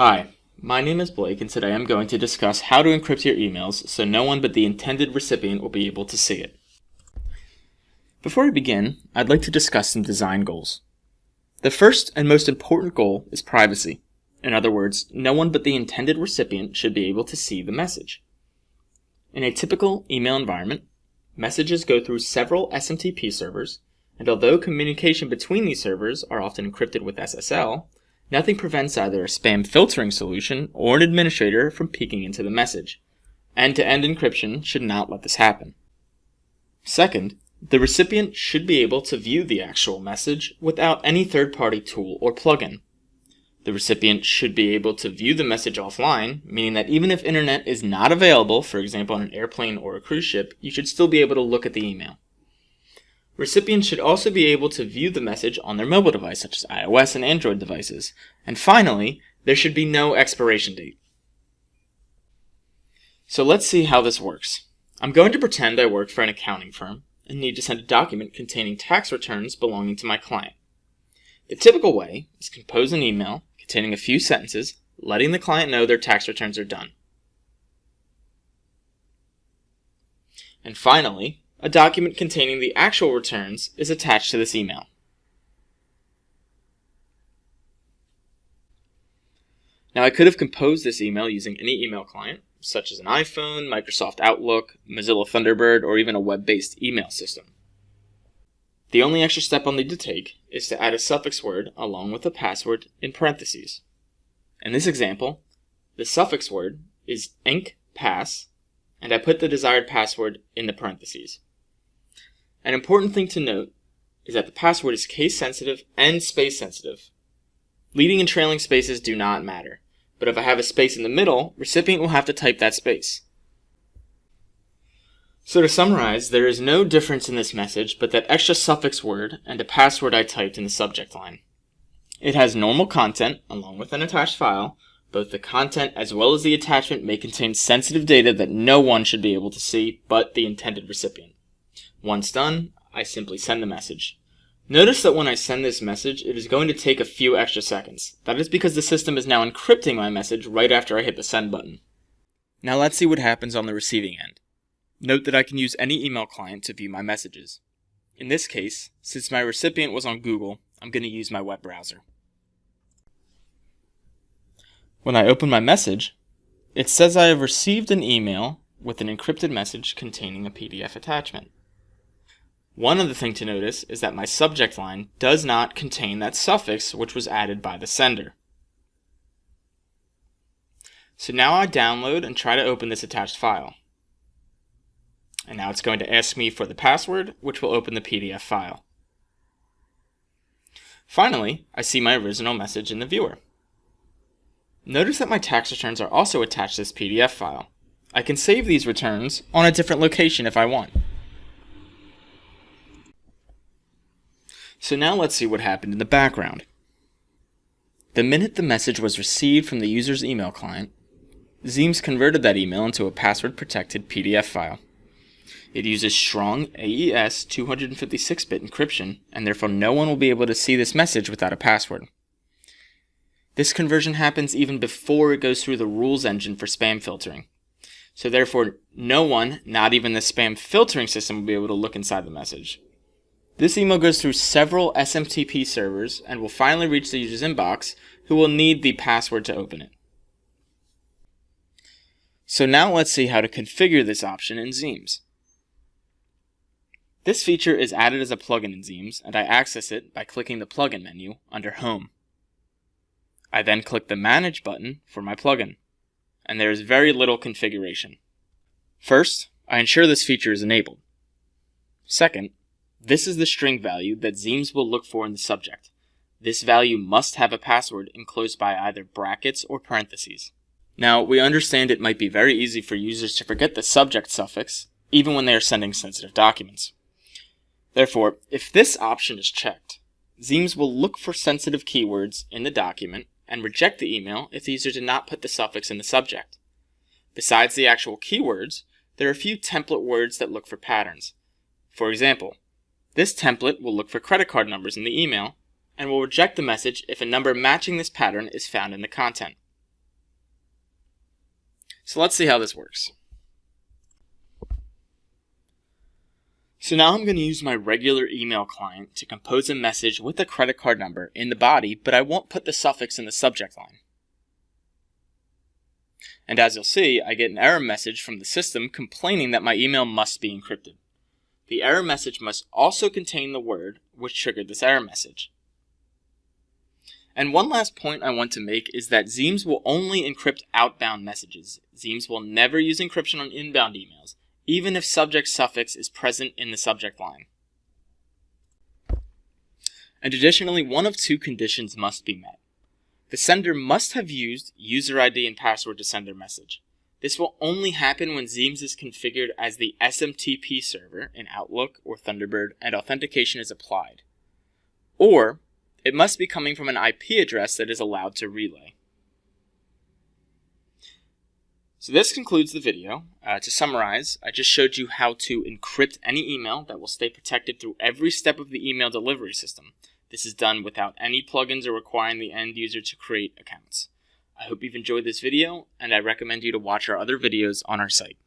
Hi, my name is Blake, and today I'm going to discuss how to encrypt your emails so no one but the intended recipient will be able to see it. Before we begin, I'd like to discuss some design goals. The first and most important goal is privacy. In other words, no one but the intended recipient should be able to see the message. In a typical email environment, messages go through several SMTP servers, and although communication between these servers are often encrypted with SSL, nothing prevents either a spam filtering solution or an administrator from peeking into the message. End-to-end encryption should not let this happen. Second, the recipient should be able to view the actual message without any third-party tool or plugin. The recipient should be able to view the message offline, meaning that even if internet is not available, for example on an airplane or a cruise ship, you should still be able to look at the email. Recipients should also be able to view the message on their mobile device, such as iOS and Android devices. And finally, there should be no expiration date. So let's see how this works. I'm going to pretend I work for an accounting firm and need to send a document containing tax returns belonging to my client. The typical way is to compose an email containing a few sentences letting the client know their tax returns are done. And finally, a document containing the actual returns is attached to this email. Now I could have composed this email using any email client, such as an iPhone, Microsoft Outlook, Mozilla Thunderbird, or even a web-based email system. The only extra step I'll need to take is to add a suffix word along with a password in parentheses. In this example, the suffix word is encpass, and I put the desired password in the parentheses. An important thing to note is that the password is case sensitive and space sensitive. Leading and trailing spaces do not matter, but if I have a space in the middle, recipient will have to type that space. So to summarize, there is no difference in this message but that extra suffix word and a password I typed in the subject line. It has normal content along with an attached file. Both the content as well as the attachment may contain sensitive data that no one should be able to see but the intended recipient. Once done, I simply send the message. Notice that when I send this message, it is going to take a few extra seconds. That is because the system is now encrypting my message right after I hit the send button. Now let's see what happens on the receiving end. Note that I can use any email client to view my messages. In this case, since my recipient was on Google, I'm going to use my web browser. When I open my message, it says I have received an email with an encrypted message containing a PDF attachment. One other thing to notice is that my subject line does not contain that suffix which was added by the sender. So now I download and try to open this attached file. And now it's going to ask me for the password, which will open the PDF file. Finally, I see my original message in the viewer. Notice that my tax returns are also attached to this PDF file. I can save these returns on a different location if I want. So now let's see what happened in the background. The minute the message was received from the user's email client, Zeems converted that email into a password-protected PDF file. It uses strong AES 256-bit encryption, and therefore no one will be able to see this message without a password. This conversion happens even before it goes through the rules engine for spam filtering. So therefore, no one, not even the spam filtering system, will be able to look inside the message. This email goes through several SMTP servers and will finally reach the user's inbox, who will need the password to open it. So now let's see how to configure this option in Zeems. This feature is added as a plugin in Zeems, and I access it by clicking the plugin menu under Home. I then click the Manage button for my plugin, and there is very little configuration. First, I ensure this feature is enabled. Second, this is the string value that Zeems will look for in the subject. This value must have a password enclosed by either brackets or parentheses. Now, we understand it might be very easy for users to forget the subject suffix, even when they are sending sensitive documents. Therefore, if this option is checked, Zeems will look for sensitive keywords in the document and reject the email if the user did not put the suffix in the subject. Besides the actual keywords, there are a few template words that look for patterns. For example, this template will look for credit card numbers in the email and will reject the message if a number matching this pattern is found in the content. So let's see how this works. So now I'm going to use my regular email client to compose a message with a credit card number in the body, but I won't put the suffix in the subject line. And as you'll see, I get an error message from the system complaining that my email must be encrypted. The error message must also contain the word which triggered this error message. And one last point I want to make is that Zeems will only encrypt outbound messages. Zeems will never use encryption on inbound emails, even if subject suffix is present in the subject line. And additionally, one of two conditions must be met. The sender must have used user ID and password to send their message. This will only happen when Zeems is configured as the SMTP server in Outlook or Thunderbird and authentication is applied. Or it must be coming from an IP address that is allowed to relay. So this concludes the video. To summarize, I just showed you how to encrypt any email that will stay protected through every step of the email delivery system. This is done without any plugins or requiring the end user to create accounts. I hope you've enjoyed this video, and I recommend you to watch our other videos on our site.